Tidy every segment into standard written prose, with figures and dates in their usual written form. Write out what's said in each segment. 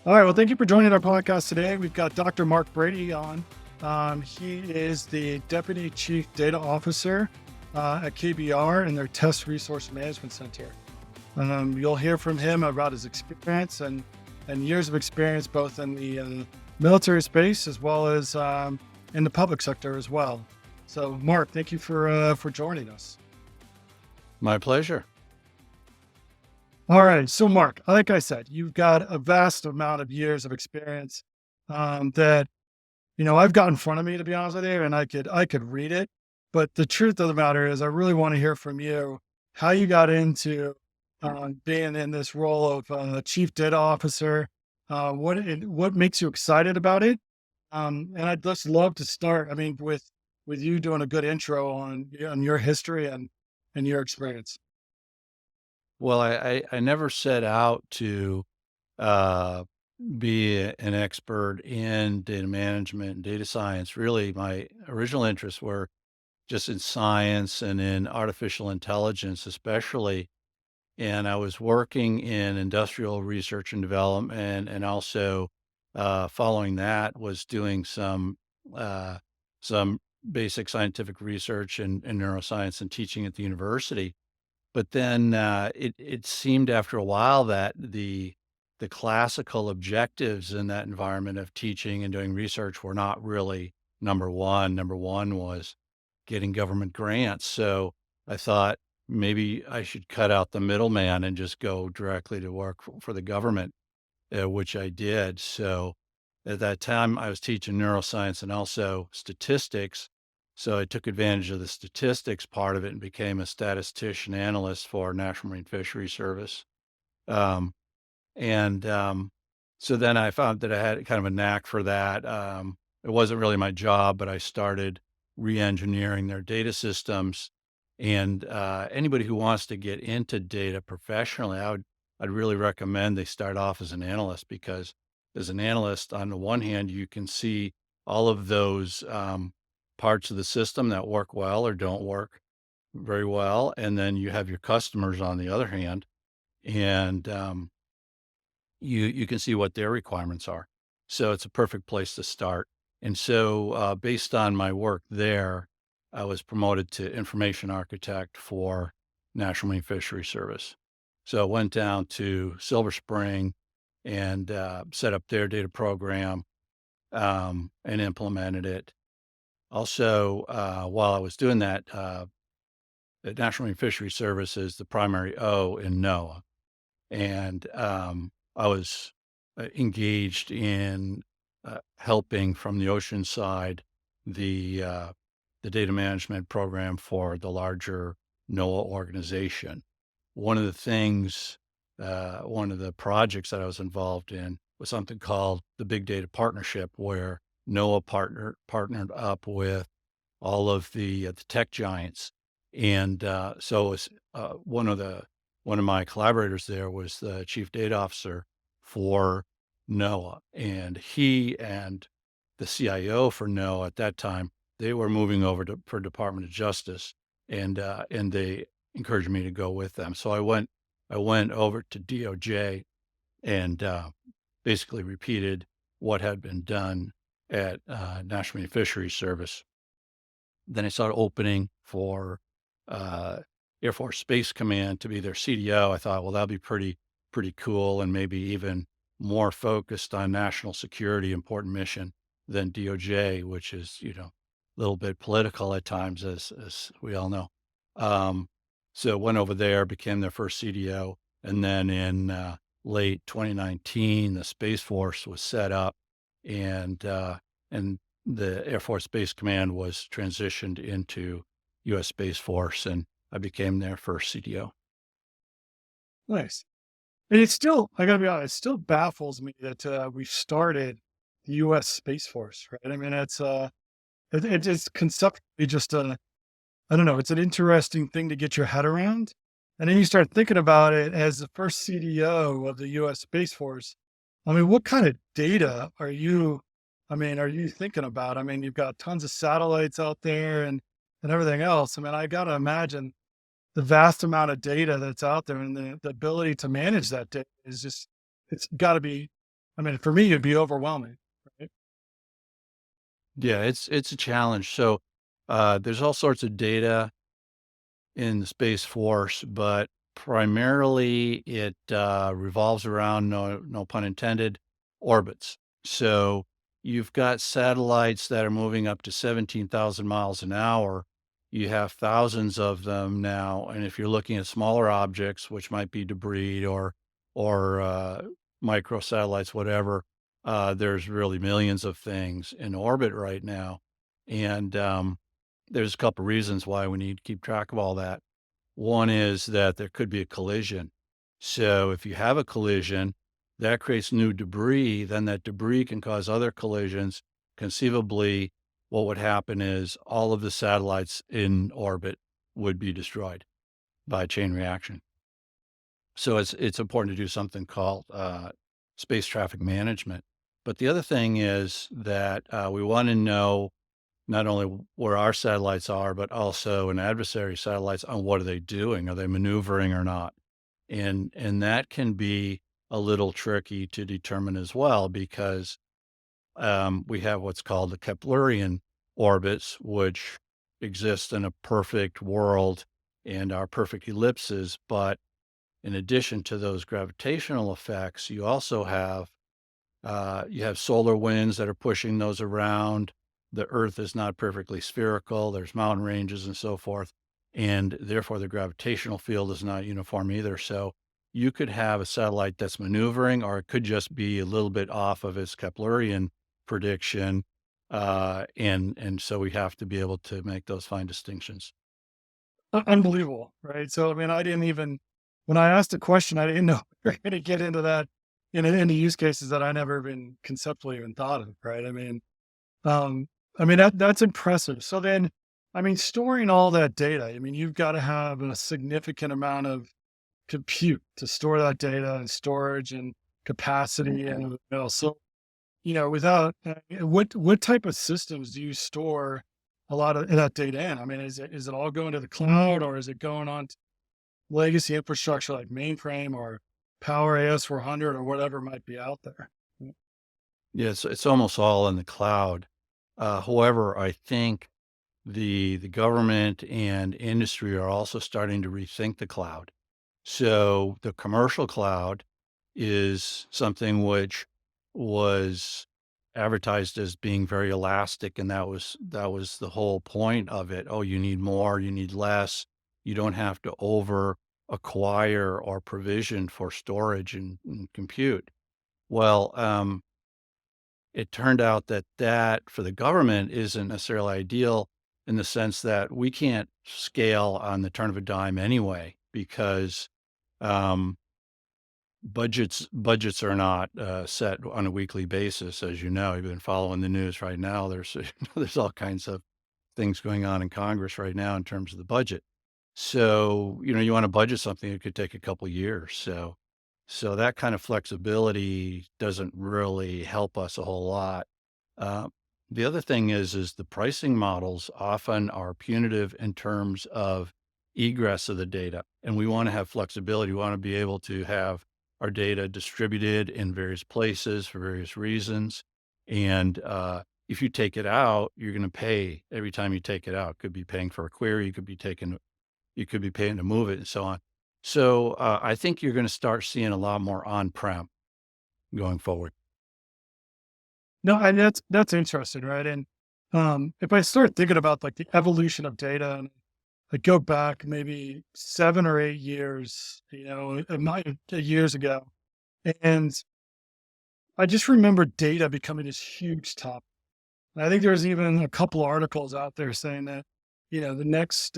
All right. Well, thank you for joining our podcast today. We've got Dr. Mark Brady on. He is the Deputy Chief Data Officer at KBR in their Test Resource Management Center. You'll hear from him about his experience and years of experience, both in the military space as well as in the public sector as well. So, Mark, thank you for joining us. My pleasure. All right. So, Mark, like I said, you've got a vast amount of years of experience that I've got in front of me, to be honest with you, and I could read it. But the truth of the matter is, I really want to hear from you how you got into being in this role of chief data officer. What makes you excited about it? And I'd just love to start. I mean, with you doing a good intro on your history and your experience. Well, I never set out to uh, be an expert in data management and data science. Really, my original interests were just in science and in artificial intelligence, especially. And I was working in industrial research and development, and also following that was doing uh, some basic scientific research in neuroscience and teaching at the university. But then, it seemed after a while that the classical objectives in that environment of teaching and doing research were not really number one. Number one was getting government grants. So I thought maybe I should cut out the middleman and just go directly to work for the government, which I did. So at that time, I was teaching neuroscience and also statistics. So I took advantage of the statistics part of it and became a statistician analyst for National Marine Fisheries Service. Um, and so then I found that I had kind of a knack for that. It wasn't really my job, but I started re-engineering their data systems. And anybody who wants to get into data professionally, I'd really recommend they start off as an analyst, because as an analyst, on the one hand, you can see all of those parts of the system that work well or don't work very well, and then you have your customers on the other hand, and you can see what their requirements are. So it's a perfect place to start. And so, based on my work there, I was promoted to information architect for National Marine Fisheries Service. So I went down to Silver Spring and set up their data program and implemented it. Also, while I was doing that, the National Marine Fisheries Service is the primary O in NOAA. And I was engaged in helping from the ocean side the data management program for the larger NOAA organization. One of the things, one of the projects that I was involved in was something called the Big Data Partnership, where NOAA partnered up with all of the tech giants, and so it was one of my collaborators there was the chief data officer for NOAA, and he and the CIO for NOAA at that time, they were moving over for Department of Justice, and they encouraged me to go with them. So I went over to DOJ and basically repeated what had been done at National Marine Fisheries Service. Then I started opening for uh, Air Force Space Command to be their CDO. I thought, well, that'll be pretty cool, and maybe even more focused on national security, important mission than DOJ, which is a little bit political at times, as we all know. Um, so went over there, became their first CDO, and then in late 2019, the Space Force was set up, and and the Air Force Space Command was transitioned into U.S. Space Force, and I became their first CDO. Nice. And it's still, I gotta be honest, it still baffles me that we started the U.S. Space Force, right? I mean, it's conceptually just I don't know, it's an interesting thing to get your head around. And then you start thinking about it as the first CDO of the U.S. Space Force. I mean, what kind of data are you thinking about? I mean, you've got tons of satellites out there and everything else. I mean, I gotta imagine the vast amount of data that's out there and the ability to manage that data is just, it's got to be I mean, for me, it'd be overwhelming, right? Yeah, it's a challenge. So, there's all sorts of data in the Space Force, but primarily it revolves around, no pun intended, orbits. So you've got satellites that are moving up to 17,000 miles an hour. You have thousands of them now, and if you're looking at smaller objects, which might be debris or microsatellites, whatever, there's really millions of things in orbit right now, and there's a couple reasons why we need to keep track of all that. One is that there could be a collision. So if you have a collision, that creates new debris, then that debris can cause other collisions. Conceivably, what would happen is all of the satellites in orbit would be destroyed by chain reaction. So it's important to do something called space traffic management. But the other thing is that we want to know not only where our satellites are, but also an adversary satellites on what are they doing? Are they maneuvering or not? And that can be a little tricky to determine as well because we have what's called the Keplerian orbits, which exist in a perfect world and are perfect ellipses. But in addition to those gravitational effects, you have solar winds that are pushing those around. The Earth is not perfectly spherical. There's mountain ranges and so forth. And therefore, the gravitational field is not uniform either. So you could have a satellite that's maneuvering, or it could just be a little bit off of its Keplerian prediction. And so we have to be able to make those fine distinctions. Unbelievable, right? So, I mean, I didn't even, when I asked the question, I didn't know we were going to get into that into use cases that I never even conceptually even thought of, right? Um, I mean that's impressive. So then, I mean, storing all that data, I mean, you've got to have a significant amount of compute to store that data and storage and capacity, and so without what type of systems do you store a lot of that data in? I mean, is it all going to the cloud, or is it going on to legacy infrastructure like mainframe or Power AS400 or whatever might be out there? Yeah, it's almost all in the cloud. However, I think the government and industry are also starting to rethink the cloud. So the commercial cloud is something which was advertised as being very elastic, and that was the whole point of it. Oh, you need more, you need less. You don't have to over acquire or provision for storage and compute. Well, it turned out that that for the government isn't necessarily ideal in the sense that we can't scale on the turn of a dime anyway because um, budgets are not set on a weekly basis, as you know. You've been following the news right now. There's there's all kinds of things going on in Congress right now in terms of the budget. So, you want to budget something, it could take a couple years. So that kind of flexibility doesn't really help us a whole lot. Uh, the other thing is the pricing models often are punitive in terms of egress of the data, and we want to have flexibility. We want to be able to have our data distributed in various places for various reasons. And if you take it out, you're going to pay every time you take it out. Could be paying for a query, you could be paying to move it, and so on. So I think you're going to start seeing a lot more on-prem going forward. No, and that's interesting, right? And if I start thinking about like the evolution of data, and I go back maybe 7 or 8 years, years ago, and I just remember data becoming this huge topic. And I think there's even a couple articles out there saying that, the next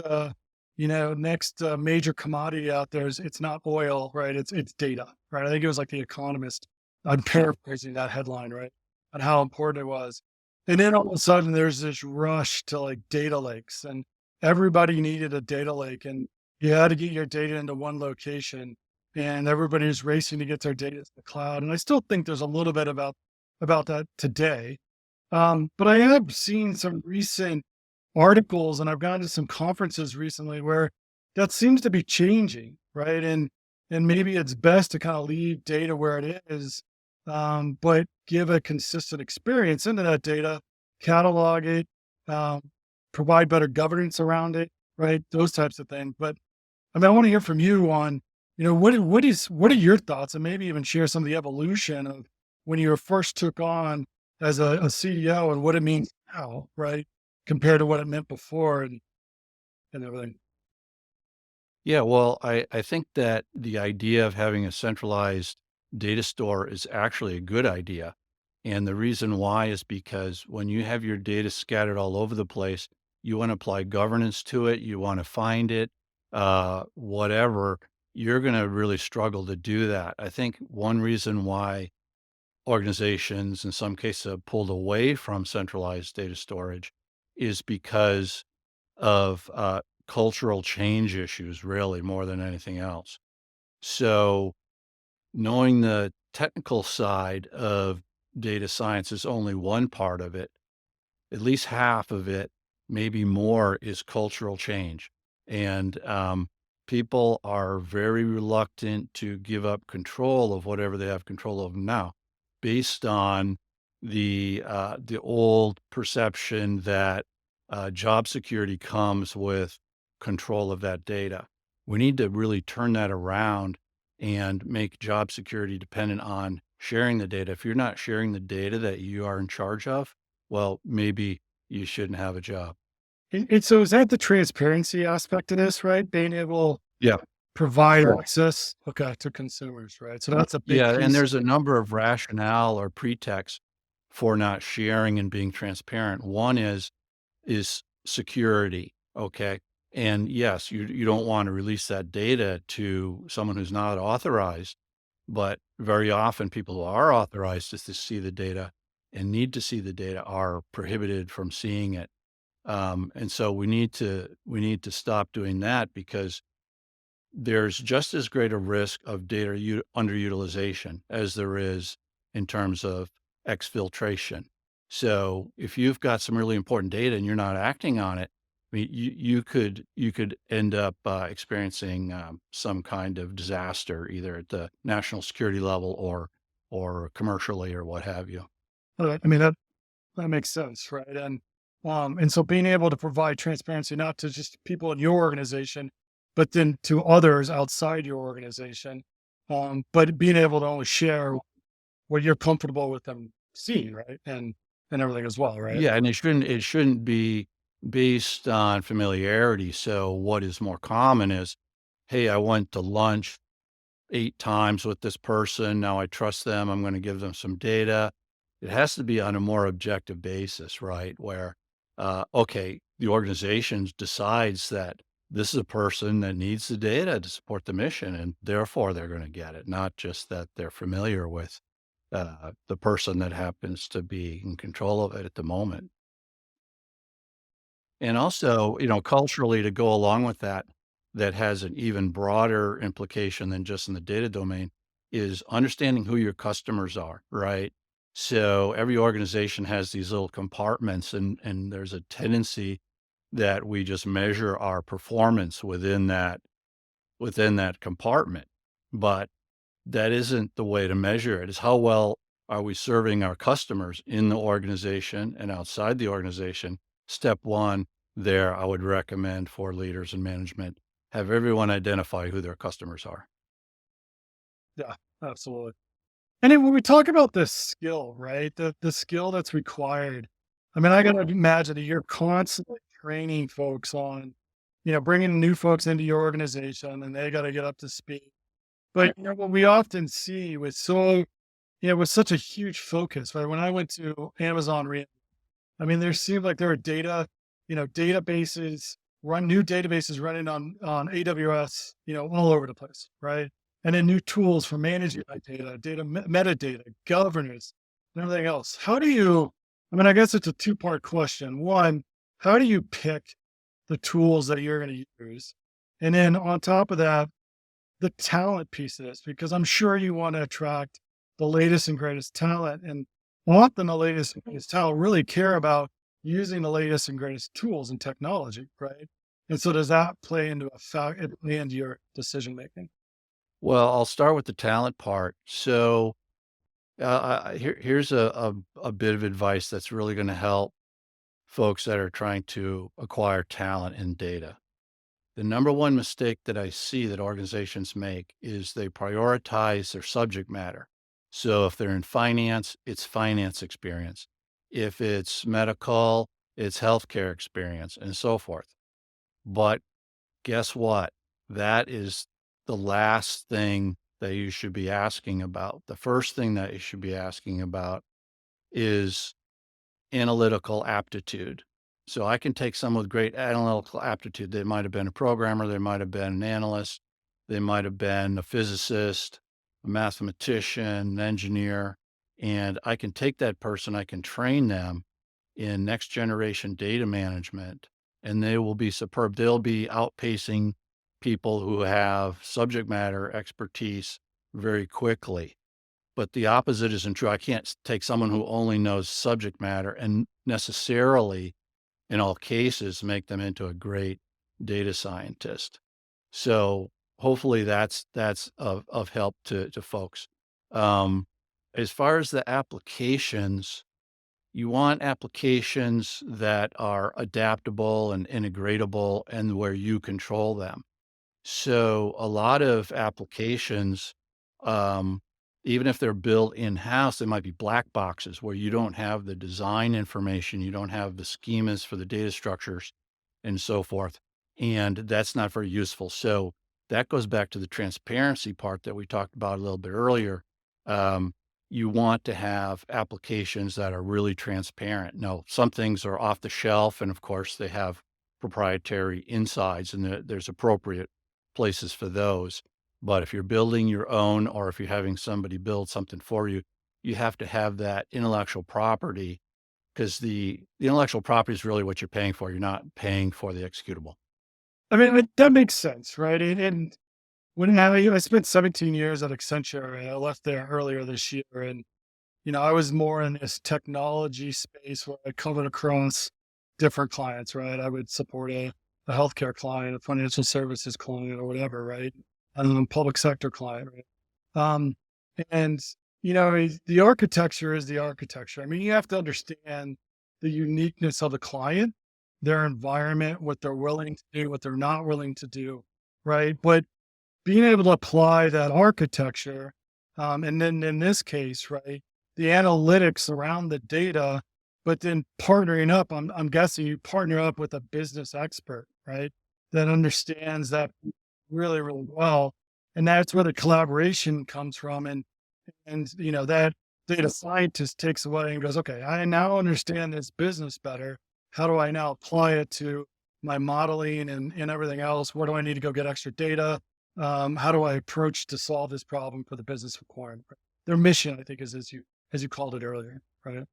major commodity out there is it's not oil, right? It's data, right? I think it was like The Economist. I'm paraphrasing that headline, right? On how important it was. And then all of a sudden there's this rush to like data lakes, and everybody needed a data lake, and you had to get your data into one location, and everybody was racing to get their data to the cloud. And I still think there's a little bit about that today. But I have seen some recent articles, and I've gone to some conferences recently where that seems to be changing, right? And maybe it's best to kind of leave data where it is, but give a consistent experience into that data, catalog it, um, provide better governance around it, right? Those types of things. But I mean, I want to hear from you on, what are your thoughts, and maybe even share some of the evolution of when you were first took on as a CDO and what it means now, right? Compared to what it meant before and everything. Yeah, well, I think that the idea of having a centralized data store is actually a good idea. And the reason why is because when you have your data scattered all over the place, you want to apply governance to it, you want to find it, whatever, you're going to really struggle to do that. I think one reason why organizations in some cases have pulled away from centralized data storage is because of cultural change issues, really, more than anything else. So, knowing the technical side of data science is only one part of it. At least half of it, maybe more, is cultural change. And people are very reluctant to give up control of whatever they have control of now, based on the old perception that job security comes with control of that data. We need to really turn that around and make job security dependent on sharing the data. If you're not sharing the data that you are in charge of, well, maybe you shouldn't have a job. And so is that the transparency aspect of this, right? Being able to Yeah. provide Sure. access, okay, to consumers, right? So that's a big Yeah, and piece. there's a number of rationale or pretext for not sharing and being transparent. One is security, okay? And yes, you don't want to release that data to someone who's not authorized, but very often people who are authorized to see the data and need to see the data are prohibited from seeing it. And so we need to stop doing that because there's just as great a risk of data underutilization as there is in terms of exfiltration. So if you've got some really important data and you're not acting on it, I mean, you could end up experiencing some kind of disaster, either at the national security level or commercially or what have you. I mean, that makes sense, right? And so being able to provide transparency not to just people in your organization, but then to others outside your organization, but being able to only share what you're comfortable with them seeing, right? And everything as well, right? Yeah, and it shouldn't be based on familiarity. So what is more common is, hey, I went to lunch 8 times with this person. Now I trust them. I'm going to give them some data. It has to be on a more objective basis, right? Where, okay, the organization decides that this is a person that needs the data to support the mission, and therefore they're going to get it, not just that they're familiar with the person that happens to be in control of it at the moment. And also, culturally to go along with that, that has an even broader implication than just in the data domain, is understanding who your customers are, right? So every organization has these little compartments and there's a tendency that we just measure our performance within that compartment. But that isn't the way to measure it. Is how well are we serving our customers in the organization and outside the organization? Step one there, I would recommend for leaders and management, have everyone identify who their customers are. Yeah, absolutely. And then when we talk about this skill, right? The skill that's required. I mean, I gotta imagine that you're constantly training folks on, bringing new folks into your organization, and they got to get up to speed. But what we often see with such a huge focus, right? When I went to Amazon, I mean, there seemed like there were databases, new databases running on AWS, all over the place, right? And then new tools for managing that data metadata, governance, and everything else. How do you? I mean, I guess it's a two-part question. One, how do you pick the tools that you're going to use? And then on top of that, the talent piece of this, because I'm sure you want to attract the latest and greatest talent, and often the latest and greatest talent really care about using the latest and greatest tools and technology, right? And so does that play into play into your decision making? Well, I'll start with the talent part. So Here's a bit of advice that's really gonna help folks that are trying to acquire talent in data. The number one mistake that I see that organizations make is they prioritize their subject matter. So if they're in finance, it's finance experience. If it's medical, it's healthcare experience and so forth. But guess what? That is the last thing that you should be asking about. The first thing that you should be asking about is analytical aptitude. So I can take someone with great analytical aptitude. They might have been a programmer, they might have been an analyst, they might have been a physicist, a mathematician, an engineer, and I can take that person, I can train them in next generation data management, and they will be superb. They'll be outpacing people who have subject matter expertise very quickly. But the opposite isn't true. I can't take someone who only knows subject matter and necessarily, in all cases, make them into a great data scientist. So hopefully that's of help to folks. Um, as far as the applications, you want applications that are adaptable and integratable and where you control them. So a lot of applications, um, even if they're built in-house, they might be black boxes where you don't have the design information, you don't have the schemas for the data structures and so forth. And that's not very useful. So that goes back to the transparency part that we talked about a little bit earlier. Um, you want to have applications that are really transparent. Now, some things are off the shelf, and of course, they have proprietary insides, and there's appropriate places for those. But if you're building your own, or if you're having somebody build something for you, you have to have that intellectual property because the intellectual property is really what you're paying for. You're not paying for the executable. I mean, that makes sense, right? And when I spent 17 years at Accenture, and I left there earlier this year, and I was more in this technology space where I covered across different clients, right? I would support a healthcare client, a financial services client, or whatever, right? Public sector client, right? Um, and the architecture is the architecture. I mean, you have to understand the uniqueness of the client, their environment, what they're willing to do, what they're not willing to do, right? But being able to apply that architecture, and then in this case, right, the analytics around the data, but then partnering up, I'm guessing you partner up with a business expert, right, that understands that really, really well. And that's where the collaboration comes from. And that data scientist takes away and goes, okay, I now understand this business better. How do I now apply it to my modeling and everything else? Where do I need to go get extra data? How do I approach to solve this problem for the business requirement? Their mission, I think, is as you called it earlier, right?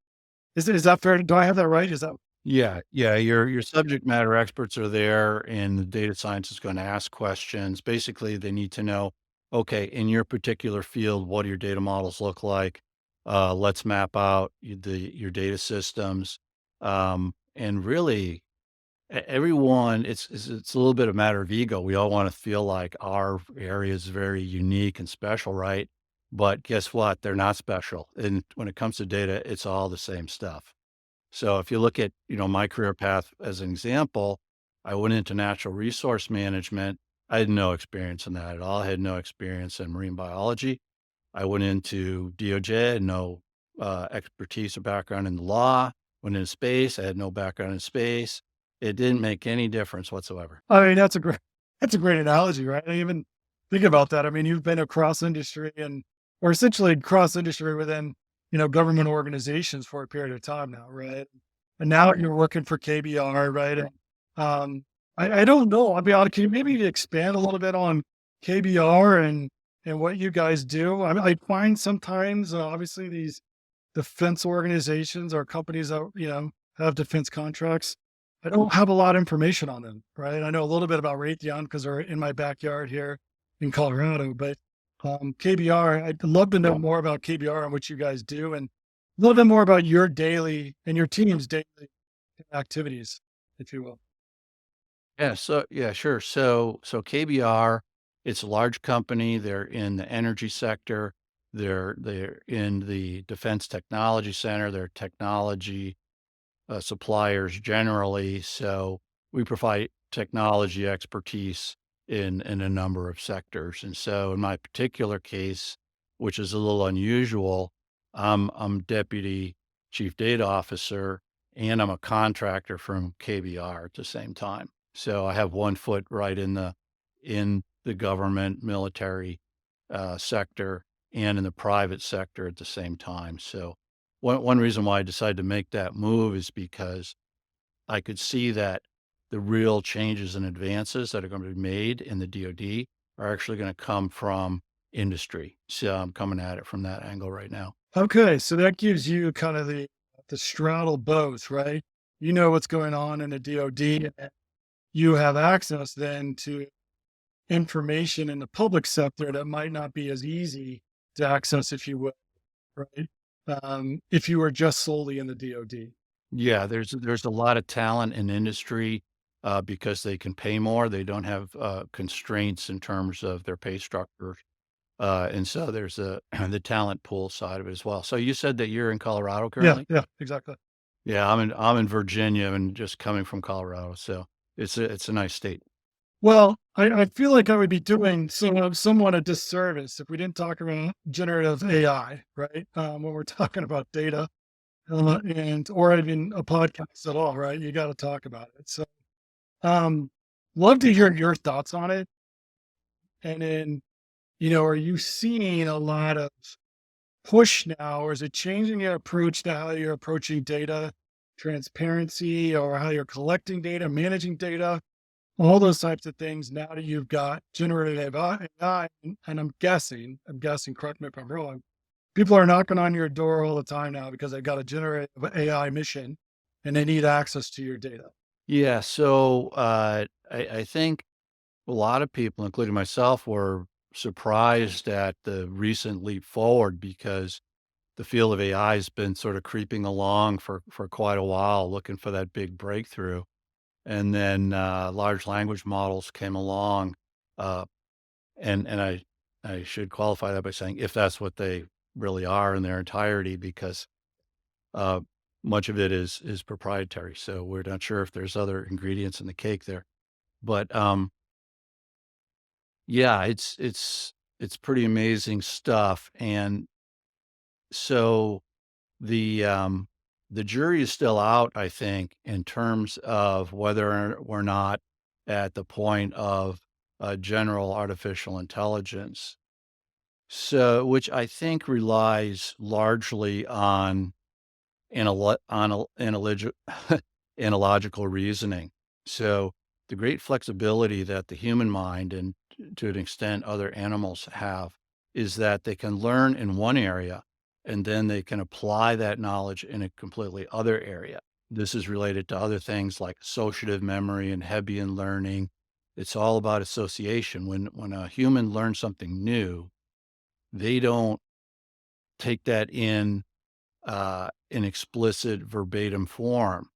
Is that fair? Do I have that right? Is that Yeah, yeah, your subject matter experts are there, and the data science is gonna ask questions. Basically, they need to know, okay, in your particular field, what do your data models look like? Let's map out your data systems. And really, everyone, it's a little bit a matter of ego. We all want to feel like our area is very unique and special, right? But guess what? They're not special. And when it comes to data, it's all the same stuff. So if you look at, my career path as an example, I went into natural resource management. I had no experience in that at all. I had no experience in marine biology. I went into DOJ, had no expertise or background in the law. Went into space. I had no background in space. It didn't make any difference whatsoever. I mean, that's a great analogy, right? I even think about that. I mean, you've been across industry or essentially cross industry within, government organizations for a period of time now, right? And now you're working for KBR, right? And, I don't know. I'll be honest. Can you maybe expand a little bit on KBR and what you guys do? I mean, I find sometimes, obviously, these defense organizations or companies that, have defense contracts. I don't have a lot of information on them, right? I know a little bit about Raytheon because they're in my backyard here in Colorado, but KBR, I'd love to know more about KBR and what you guys do and a little bit more about your daily and your team's daily activities, if you will. Yeah. So yeah, sure. So KBR, it's a large company. They're in the energy sector. They're in the Defense Technology Center. They're technology suppliers generally. So we provide technology expertise in a number of sectors. And so in my particular case, which is a little unusual, I'm deputy chief data officer and I'm a contractor from KBR at the same time. So I have one foot right in the government military sector and in the private sector at the same time. So one reason why I decided to make that move is because I could see that the real changes and advances that are going to be made in the DoD are actually going to come from industry. So I'm coming at it from that angle right now. Okay, so that gives you kind of the straddle both, right? You know what's going on in the DoD, and you have access then to information in the public sector that might not be as easy to access, if you will, right? If you were just solely in the DoD. Yeah, there's a lot of talent in industry because they can pay more. They don't have constraints in terms of their pay structure. And so there's the talent pool side of it as well. So you said that you're in Colorado Yeah, currently? yeah, exactly. Yeah, I'm in Virginia and just coming from Colorado, so it's a nice state. Well, I feel like I would be doing somewhat a disservice if we didn't talk about generative AI, right? When we're talking about data, and or even a podcast at all, right? You got to talk about it. So, um, love to hear your thoughts on it. And then, are you seeing a lot of push now, or is it changing your approach to how you're approaching data transparency, or how you're collecting data, managing data, all those types of things now that you've got generative AI? And I'm guessing, correct me if I'm wrong, people are knocking on your door all the time now because they've got a generative AI mission and they need access to your data. Yeah, so, I think a lot of people, including myself, were surprised at the recent leap forward because the field of AI has been sort of creeping along for quite a while, looking for that big breakthrough, and then, large language models came along, uh, and I should qualify that by saying if that's what they really are in their entirety, because Uh, much of it is proprietary, so we're not sure if there's other ingredients in the cake there. But, yeah, it's pretty amazing stuff, and so the jury is still out, I think, in terms of whether we're not at the point of, general artificial intelligence. So which I think relies largely on analogical reasoning. So the great flexibility that the human mind and to an extent other animals have is that they can learn in one area and then they can apply that knowledge in a completely other area. This is related to other things like associative memory and Hebbian learning. It's all about association. When a human learns something new, they don't take that in explicit verbatim form.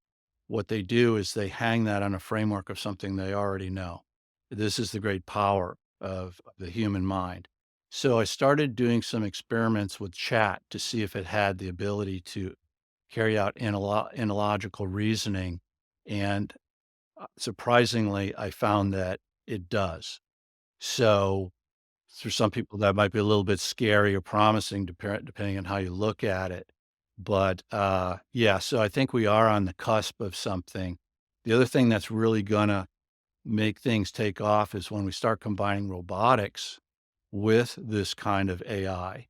What they do is they hang that on a framework of something they already know. This is the great power of the human mind. So I started doing some experiments with chat to see if it had the ability to carry out analogical reasoning. And surprisingly, I found that it does. So for some people, that might be a little bit scary or promising depending on how you look at it. But, yeah, so I think we are on the cusp of something. The other thing that's really gonna make things take off is when we start combining robotics with this kind of AI,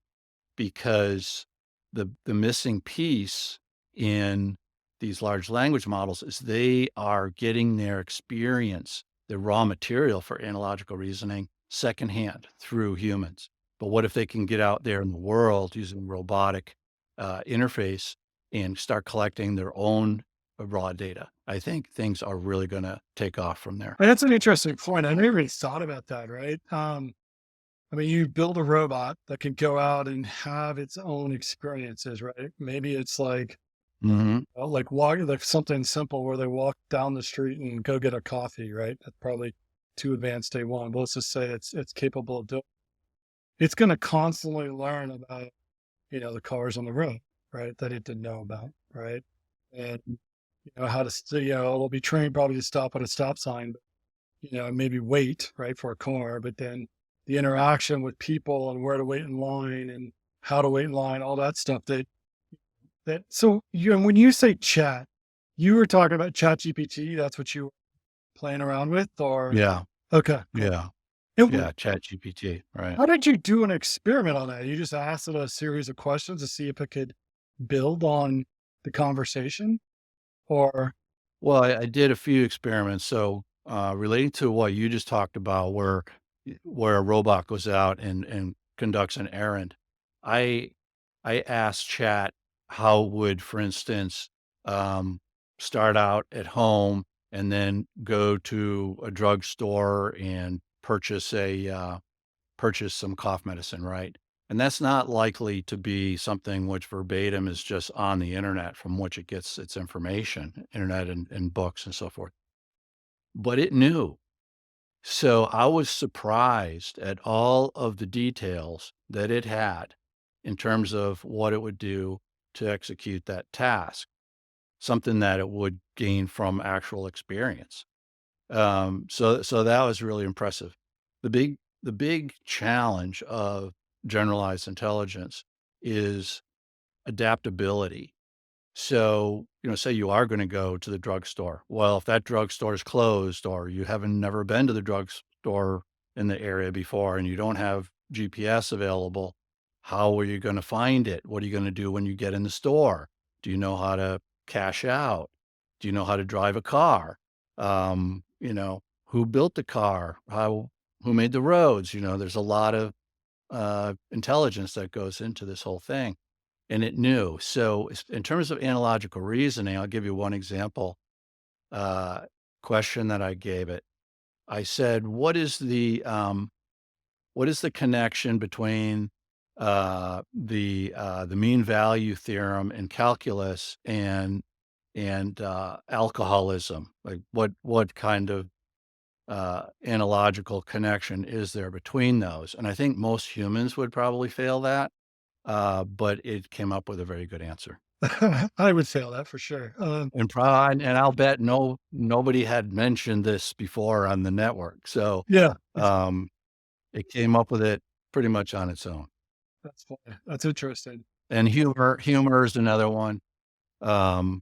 because the missing piece in these large language models is they are getting their experience, the raw material for analogical reasoning secondhand through humans. But what if they can get out there in the world using robotic interface and start collecting their own raw data? I think things are really going to take off from there. And that's an interesting point. I never really thought about that, right? I mean, you build a robot that can go out and have its own experiences, right? Maybe it's Hmm. like walking, like something simple where they walk down the street and go get a coffee, right? That's probably too advanced day one, but let's just say it's capable of doing. it's going to constantly learn about, the cars on the road, right? That it didn't know about, right? And, how to, it'll be trained probably to stop at a stop sign, maybe wait, right, for a car, but then the interaction with people and where to wait in line and how to wait in line, all that stuff so and when you say chat, you were talking about chat GPT. That's what you were playing around with, or Yeah, okay, cool. yeah, And yeah, ChatGPT, right. how did you do an experiment on that? You just asked it a series of questions to see if it could build on the conversation, or Well, I did a few experiments. So, relating to what you just talked about, where a robot goes out and conducts an errand, I I asked Chat how would, for instance, um, start out at home and then go to a drugstore and purchase some cough medicine, right? And that's not likely to be something which verbatim is just on the internet from which it gets its information, internet and books and so forth. But it knew. So I was surprised at all of the details that it had in terms of what it would do to execute that task, something that it would gain from actual experience. So that was really impressive. The big challenge of generalized intelligence is adaptability. So, say you are gonna go to the drugstore. Well, if that drugstore is closed or you haven't never been to the drugstore in the area before and you don't have GPS available, how are you gonna find it? What are you gonna do when you get in the store? Do you know how to cash out? Do you know how to drive a car? Who built the car? Who made the roads? There's a lot of intelligence that goes into this whole thing. And it knew. So in terms of analogical reasoning, I'll give you one example, uh, question that I gave it. I said, what is the connection between the mean value theorem in calculus and alcoholism? Like what kind of analogical connection is there between those? And I think most humans would probably fail that, but it came up with a very good answer. I would fail that for sure. And I'll bet nobody had mentioned this before on the network. So, Yeah, um, it came up with it pretty much on its own. that's funny. That's interesting. And humor is another one. Um,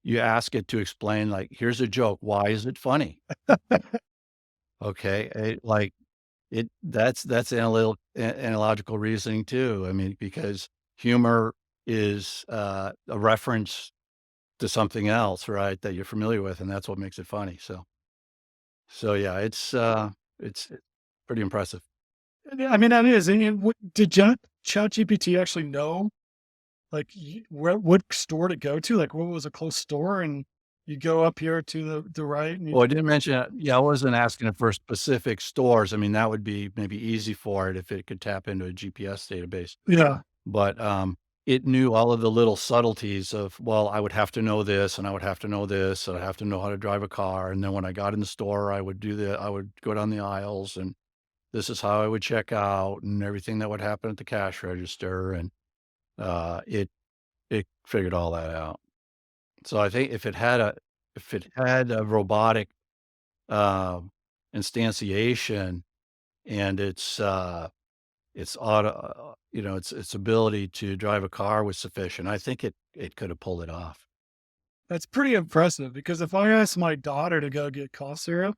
you ask it to explain, like, "Here's a joke. Why is it funny?" Okay, that's analogical reasoning too. I mean, because humor is, a reference to something else, right, that you're familiar with, and that's what makes it funny. So yeah, it's pretty impressive. Yeah, I mean, that is. And did ChatGPT actually know, like, what store to go to? Like, what was a close store? And you go up here to the right, and Well, I didn't mention yeah, I wasn't asking it for specific stores. I mean, that would be maybe easy for it if it could tap into a GPS database. yeah, But, it knew all of the little subtleties of, well, I would have to know this, and I would have to know this, and I'd have to know how to drive a car, and then when I got in the store, I would go down the aisles, and this is how I would check out, and everything that would happen at the cash register, and, it figured all that out. So I think if it had a robotic, um, instantiation and its its ability to drive a car was sufficient, I think it could have pulled it off. that's pretty impressive. Because if I asked my daughter to go get cough syrup,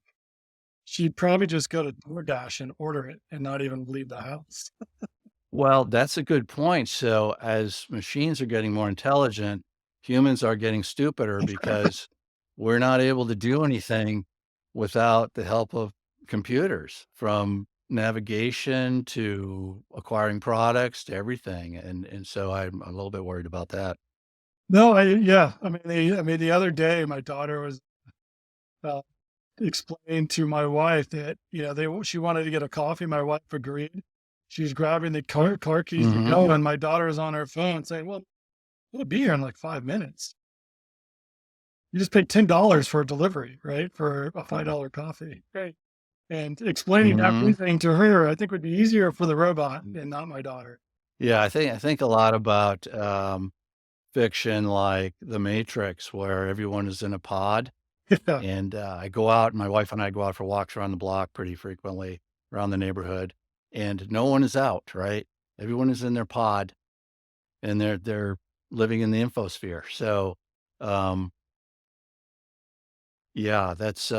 she'd probably just go to DoorDash and order it and not even leave the house. Well, that's a good point. So as machines are getting more intelligent, humans are getting stupider because we're not able to do anything without the help of computers, from navigation to acquiring products to everything. And so I'm a little bit worried about that. No, yeah. I mean, the other day, my daughter was uh, explaining to my wife that she wanted to get a coffee. My wife agreed. She's grabbing the car keys to Mhm. go, and my daughter is on her phone saying, "Well, it'll be here in like 5 minutes. You just paid $10 for a delivery, right? For a $5 coffee, right?" and explaining Mhm. everything to her, I think would be easier for the robot and not my daughter. Yeah, I think a lot about, fiction like The Matrix where everyone is in a pod, Yeah, and, I go out my wife and I go out for walks around the block pretty frequently, around the neighborhood, and no one is out, right? Everyone is in their pod, and they're living in the infosphere. So, um, yeah, that's,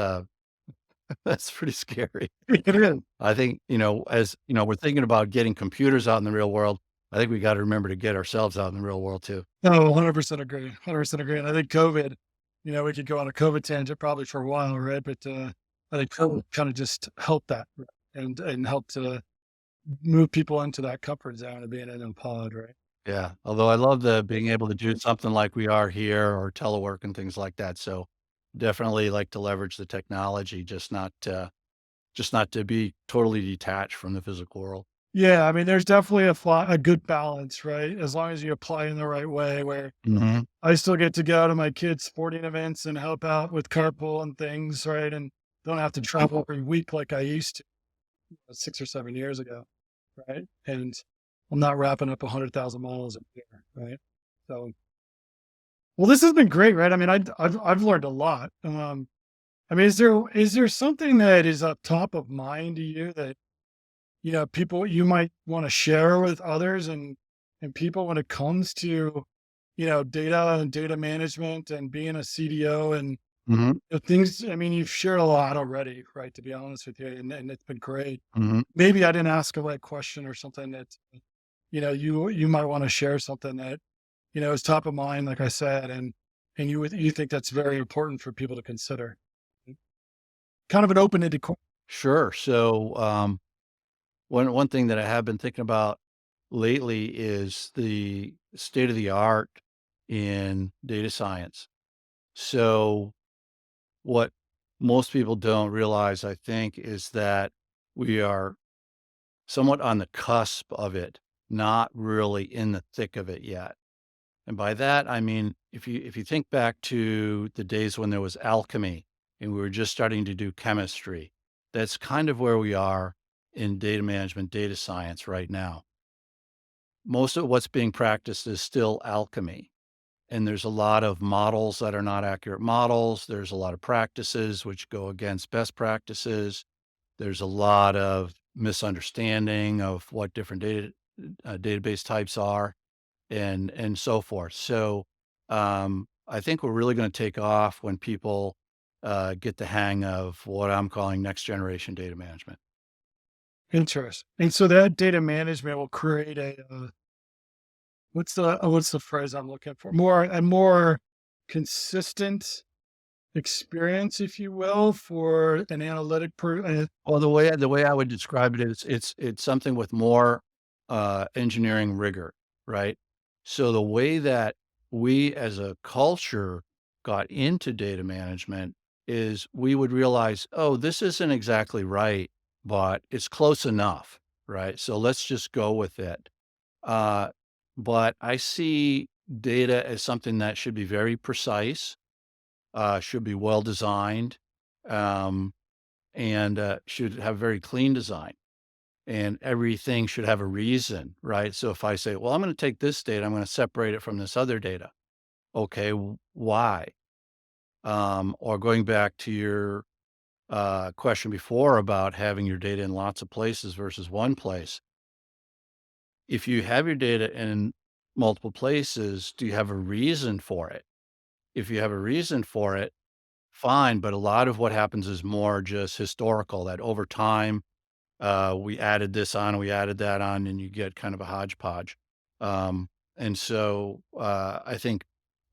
that's pretty scary. it is. I think, as, we're thinking about getting computers out in the real world, I think we gotta remember to get ourselves out in the real world too. No, 100% agree. 100% agree. And I think COVID, we could go on a COVID tangent probably for a while, right? But I think COVID kind of just helped that, right? And helped to move people into that comfort zone of being in a pod, right? Yeah, although I love the being able to do something like we are here or telework and things like that, so definitely like to leverage the technology, just not to be totally detached from the physical world. Yeah, I mean, there's definitely a good balance, right? As long as you apply in the right way, where Mhm, I still get to go to my kids' sporting events and help out with carpool and things, right? And don't have to travel every week like I used to 6 or 7 years ago, right? And I'm not wrapping up 100,000 miles a year, right? So, well, this has been great, right? I mean, I've learned a lot. I mean, is there something that is up top of mind to you that people you might want to share with others and people when it comes to data and data management and being a CDO and mhm, things. I mean, you've shared a lot already, right? To be honest with you, and it's been great. mhm. Maybe I didn't ask a right question or something that you might want to share something that is top of mind, like I said, and you think that's very important for people to consider. Kind of an open-ended question. Sure, so, one thing that I have been thinking about lately is the state of the art in data science. So, what most people don't realize, I think, is that we are somewhat on the cusp of it, not really in the thick of it yet. And by that, I mean, if you think back to the days when there was alchemy and we were just starting to do chemistry, that's kind of where we are in data management, data science right now. Most of what's being practiced is still alchemy. And there's a lot of models that are not accurate models. There's a lot of practices which go against best practices. There's a lot of misunderstanding of what different database types are and so forth. So, I think we're really gonna take off when people, get the hang of what I'm calling next generation data management. Interesting. And so that data management will create what's the phrase I'm looking for? A more consistent experience, if you will, for an analytic Well, the way I would describe it is it's something with more, engineering rigor, right? So the way that we as a culture got into data management is we would realize, "Oh, this isn't exactly right, but it's close enough," right? So let's just go with it. Uh, but I see data as something that should be very precise, should be well designed, um, and should have very clean design. And everything should have a reason, right? So if I say, well, I'm going to take this data, I'm going to separate it from this other data. Okay, why? Or going back to your question before about having your data in lots of places versus one place. If you have your data in multiple places, do you have a reason for it? If you have a reason for it, fine. But a lot of what happens is more just historical, that over time, we added this on, we added that on, and you get kind of a hodgepodge. And so I think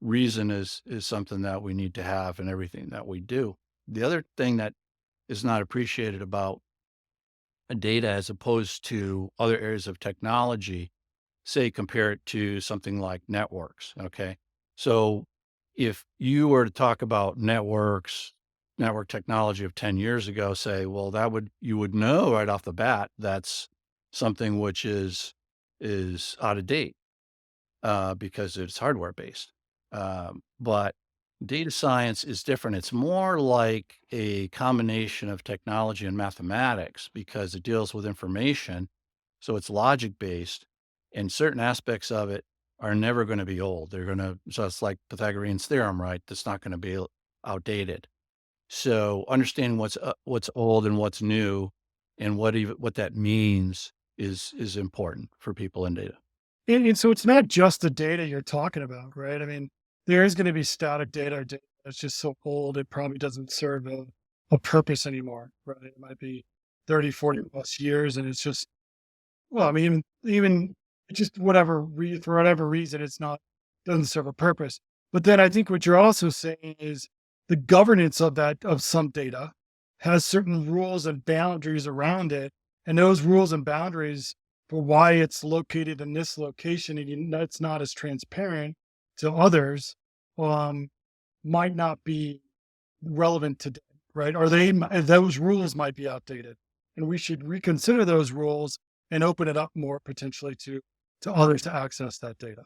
reason is something that we need to have in everything that we do. The other thing that is not appreciated about data as opposed to other areas of technology, say compare it to something like networks. Okay. So if you were to talk about networks, network technology of 10 years ago, say, well, you would know right off the bat, that's something which is out of date, because it's hardware based. But Data science is different. It's more like a combination of technology and mathematics because it deals with information. So it's logic based, and certain aspects of it are never going to be old. They're going to, so it's like Pythagorean's theorem, right? That's not going to be outdated. So understanding what's old and what's new and what that means is important for people in data. And so it's not just the data you're talking about, right? I mean, there is going to be static data or data that's just so old, it probably doesn't serve a purpose anymore, right? It might be 30, 40 plus years. And it's just, well, I mean, even just for whatever reason, it's not, doesn't serve a purpose. But then I think what you're also saying is the governance of of some data has certain rules and boundaries around it. And those rules and boundaries for why it's located in this location and it's not as transparent to others, um, might not be relevant today, right? Or those rules might be outdated, and we should reconsider those rules and open it up more potentially to others to access that data.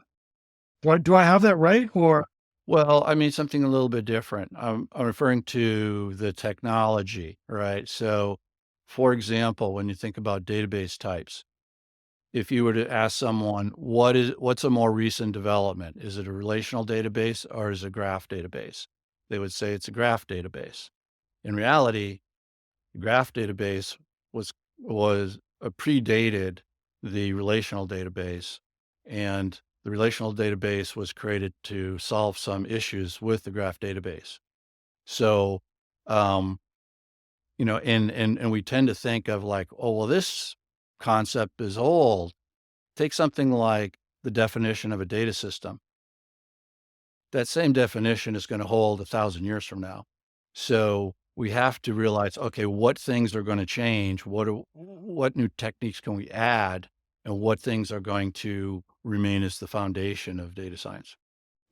Do I have that right? Or Well, I mean, something a little bit different. I'm referring to the technology, right? So, for example, when you think about database types, if you were to ask someone, what's a more recent development? Is it a relational database or is it a graph database? They would say it's a graph database. In reality, the graph database predated the relational database, and the relational database was created to solve some issues with the graph database. So, um, and we tend to think of like, oh, well, this concept is old. Take something like the definition of a data system. That same definition is gonna hold 1,000 years from now. So, we have to realize, okay, what things are gonna change? What new techniques can we add? And what things are going to remain as the foundation of data science?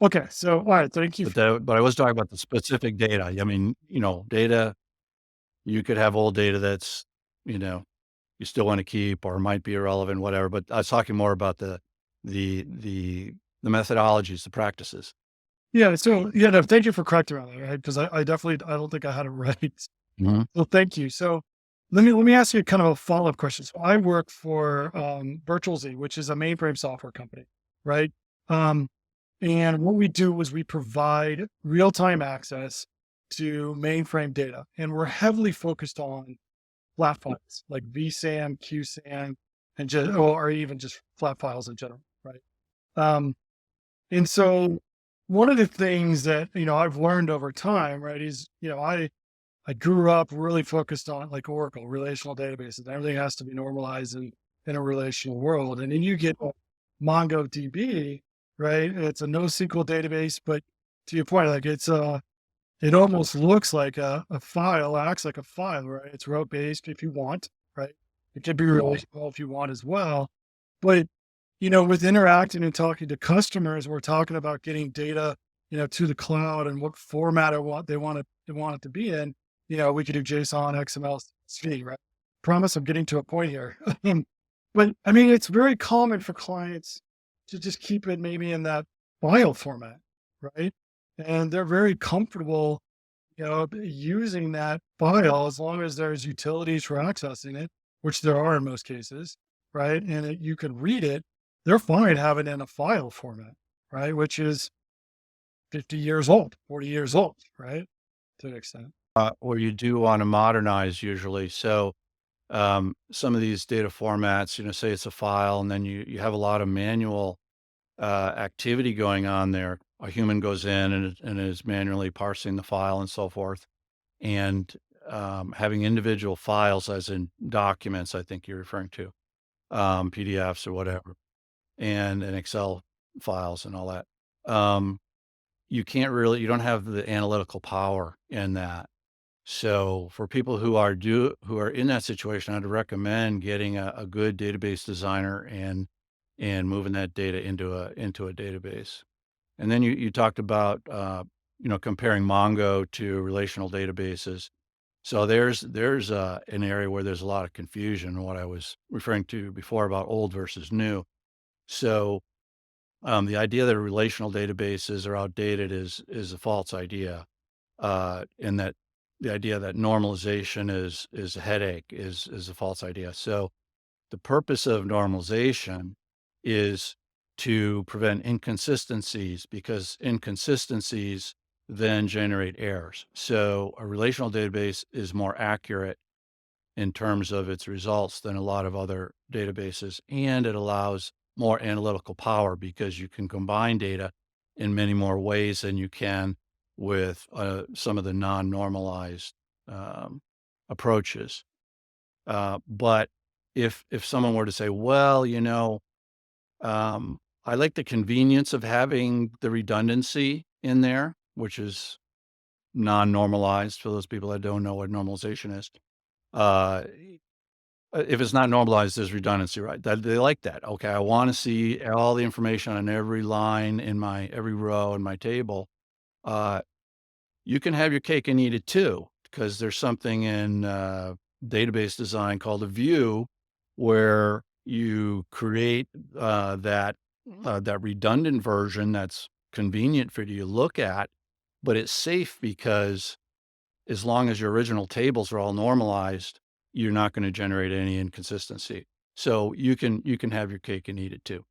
okay, so all right, thank you. But I was talking about the specific data. I mean, data, you could have old data that's, you know, you still wanna keep or might be irrelevant, whatever, but I was talking more about the the the methodologies, the practices. Yeah, so yeah, no, thank you for correcting me on that, right? Because I definitely I don't think I had it right. Mhm. Well, thank you. So let me ask you kind of a follow-up question. So I work for VirtualZ, which is a mainframe software company, right? Um, and what we do is we provide real-time access to mainframe data, and we're heavily focused on flat files like vSAN, QSAN, and just or even just flat files in general, right? Um, and so one of the things that I've learned over time, right, is I grew up really focused on like Oracle, relational databases. Everything has to be normalized in a relational world. And then you get MongoDB, right? It's a NoSQL database, but to your point, like it almost looks like a file, acts like a file, right? It's row based if you want, right? It can be relational if you want as well. But with interacting and talking to customers, we're talking about getting data, to the cloud and what format or what they want it to be in. We could do JSON, XML, CSV, right? Promise I'm getting to a point here. But I mean, it's very common for clients to just keep it maybe in that file format, right? And they're very comfortable, using that file as long as there's utilities for accessing it, which there are in most cases, right? And you can read it. They're fine having it in a file format, right? Which is 50 years old, 40 years old, right? To an extent. Or you do wanna modernize usually. So, some of these data formats, say it's a file and then you have a lot of manual, activity going on there. A human goes in and is manually parsing the file and so forth. And, having individual files as in documents, I think you're referring to, PDFs or whatever, and Excel files and all that. Um, you don't have the analytical power in that. So for people who are in that situation, I'd recommend getting a good database designer and moving that data into a database. And then you talked about comparing Mongo to relational databases. So there's an area where there's a lot of confusion, what I was referring to before about old versus new. So The idea that relational databases are outdated is a false idea, and that the idea that normalization is a headache is a false idea. So the purpose of normalization is to prevent inconsistencies because inconsistencies then generate errors. So a relational database is more accurate in terms of its results than a lot of other databases, and it allows more analytical power because you can combine data in many more ways than you can with some of the non-normalized um, approaches. But if someone were to say, well, I like the convenience of having the redundancy in there, which is non-normalized for those people that don't know what normalization is. Uh, if it's not normalized, there's redundancy, right? That they like that. Okay, I want to see all the information on every line in my every row in my table. Uh, you can have your cake and eat it too, because there's something in database design called a view, where you create that redundant version that's convenient for you to look at, but it's safe because as long as your original tables are all normalized, you're not going to generate any inconsistency. So you can have your cake and eat it too.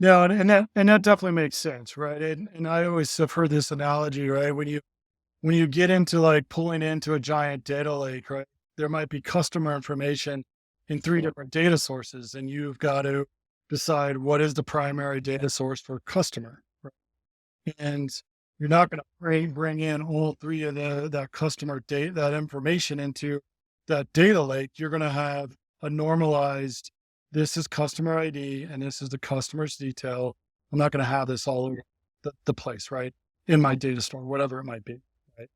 No, and that definitely makes sense, right? And I always have heard this analogy, right? When you get into like pulling into a giant data lake, right? There might be customer information in three different data sources, and you've got to decide what is the primary data source for customer, right? And you're not going to bring in all three of that customer data, that information into that data lake. You're going to have a normalized, this is customer ID and this is the customer's detail. I'm not going to have this all over the place, right? In my data store, whatever it might be, right?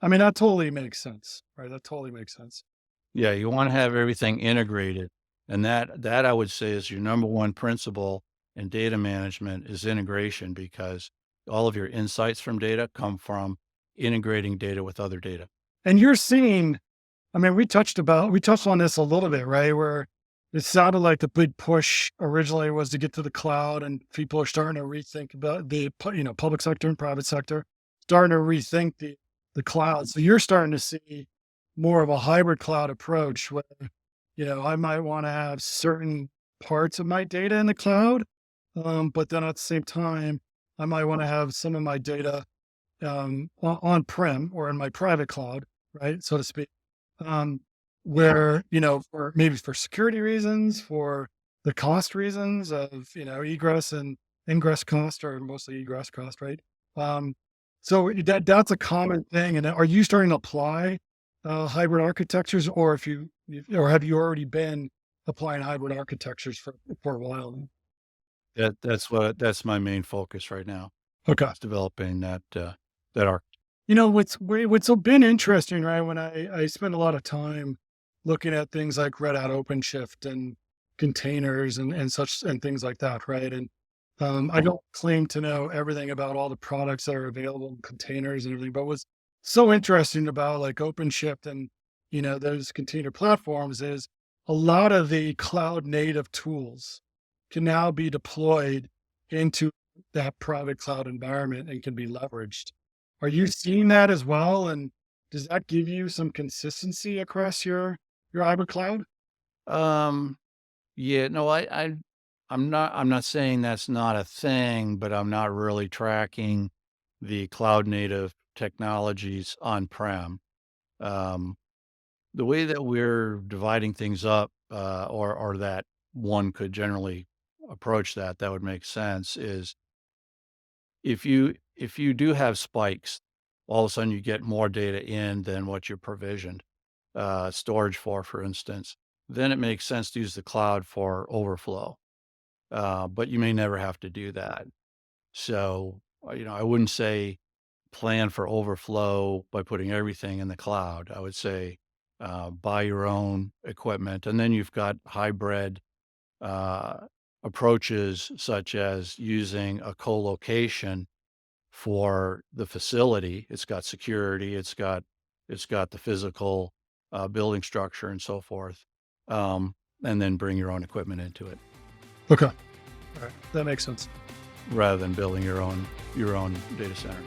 I mean, that totally makes sense, right? That totally makes sense. Yeah, you want to have everything integrated, and that I would say is your number one principle in data management is integration because all of your insights from data come from integrating data with other data. And you're seeing, I mean, we touched on this a little bit, right? Where it sounded like the big push originally was to get to the cloud, and people are starting to rethink about public sector and private sector starting to rethink the cloud. So you're starting to see more of a hybrid cloud approach where, I might want to have certain parts of my data in the cloud, but then at the same time, I might want to have some of my data on-prem or in my private cloud, right, so to speak, um, where, for maybe for security reasons, for the cost reasons of, egress and ingress cost, or mostly egress cost, right? Um, so that's a common thing. And are you starting to apply hybrid architectures, or or have you already been applying hybrid architectures for a while now? That's my main focus right now Okay. is developing that arc. What's been interesting, right? When I spend a lot of time looking at things like Red Hat OpenShift and containers and such and things like that, right? And I don't claim to know everything about all the products that are available in containers and everything, but what's so interesting about like OpenShift and those container platforms is a lot of the cloud native tools can now be deployed into that private cloud environment and can be leveraged. Are you seeing that as well? And does that give you some consistency across your hybrid cloud? Um, yeah, no, I'm not saying that's not a thing, but I'm not really tracking the cloud native technologies on-prem. Um, the way that we're dividing things up, or that one could generally approach that would make sense is if you do have spikes, all of a sudden you get more data in than what you're provisioned, storage for instance, then it makes sense to use the cloud for overflow. But you may never have to do that. So, I wouldn't say plan for overflow by putting everything in the cloud. I would say buy your own equipment. And then you've got hybrid uh, approaches, such as using a co-location for the facility. It's got security, it's got the physical building structure and so forth. And then bring your own equipment into it. Okay. All right. That makes sense. rather than building your own data center.